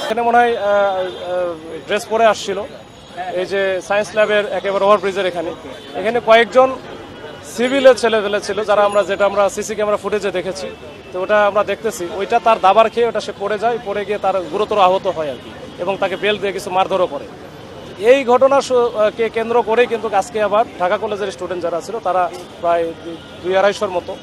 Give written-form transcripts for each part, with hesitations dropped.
এখানে মনে হয় ড্রেস পরে আসছিল এই যে সায়েন্স ল্যাবের একেবারে ওভারব্রিজের এখানে কয়েকজন সিভিলের ছেলেপেলে ছিল যারা আমরা সিসি ক্যামেরা ফুটেজে দেখেছি। তো ওটা আমরা দেখতেছি ওইটা তার দাবার খেয়ে ওটা সে পড়ে যায়, পড়ে গিয়ে তার গুরুতর আহত হয় আর কি, এবং তাকে বেল্ট দিয়ে কিছু মারধরও করে। এই ঘটনাকে কেন্দ্র করেই কিন্তু আজকে আবার ঢাকা কলেজের স্টুডেন্ট যারা ছিল তারা প্রায় 200-250 মতো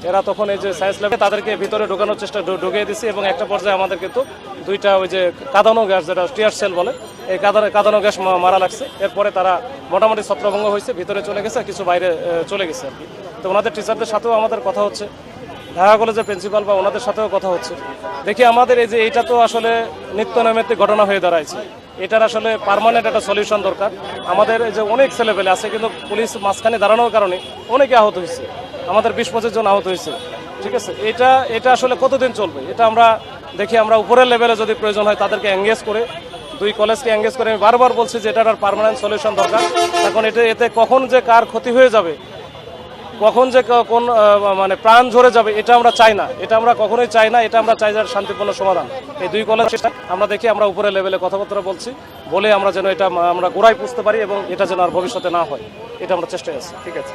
এরা তখন এই যে সায়েন্স ল্যাবে তাদেরকে ভিতরে ঢোকানোর চেষ্টা ঢুকিয়ে দিছি, এবং একটা পর্যায়ে আমাদের কিন্তু দুইটা ওই যে কাঁদানো গ্যাস যেটা টিয়ার সেল বলে এই কাঁদানো গ্যাস মারা লাগছে। এরপরে তারা মোটামুটি ছত্রভঙ্গ হয়েছে, ভিতরে চলে গেছে, কিছু বাইরে চলে গেছে আর কি। তো ওনাদের টিচারদের সাথেও আমাদের কথা হচ্ছে, ঢাকা কলেজের প্রিন্সিপাল বা ওনাদের সাথেও কথা হচ্ছে। দেখি আমাদের এই যে এইটা তো আসলে নিত্য নৈমিত্তিক ঘটনা হয়ে দাঁড়াইছে, এটার আসলে পার্মানেন্ট একটা সলিউশন দরকার। আমাদের এই যে অনেক ছেলেপেলে আছে কিন্তু পুলিশ মাঝখানে দাঁড়ানোর কারণে অনেকে আহত হয়েছে, আমাদের 20-25 জন আহত হয়েছে। ঠিক আছে, এটা আসলে কতদিন চলবে এটা আমরা দেখি। আমরা উপরের লেভেলে যদি প্রয়োজন হয় তাদেরকে এঙ্গেজ করে, দুই কলেজকে এঙ্গেজ করে, আমি বারবার বলছি যে এটার পার্মানেন্ট সলিউশন দরকার। এখন এতে কখন যে কার ক্ষতি হয়ে যাবে, কখন যে কোন মানে প্রাণ ঝরে যাবে এটা আমরা চাই না, এটা আমরা কখনোই চাই না। এটা আমরা চাই যার শান্তিপূর্ণ সমাধান। এই দুই কলেজ আমরা দেখি আমরা উপরে লেভেলে কথাবার্তা বলছি বলে আমরা যেন এটা আমরা গোড়ায় পুষতে পারি এবং এটা যেন আর ভবিষ্যতে না হয়, এটা আমরা চেষ্টায় আছি। ঠিক আছে।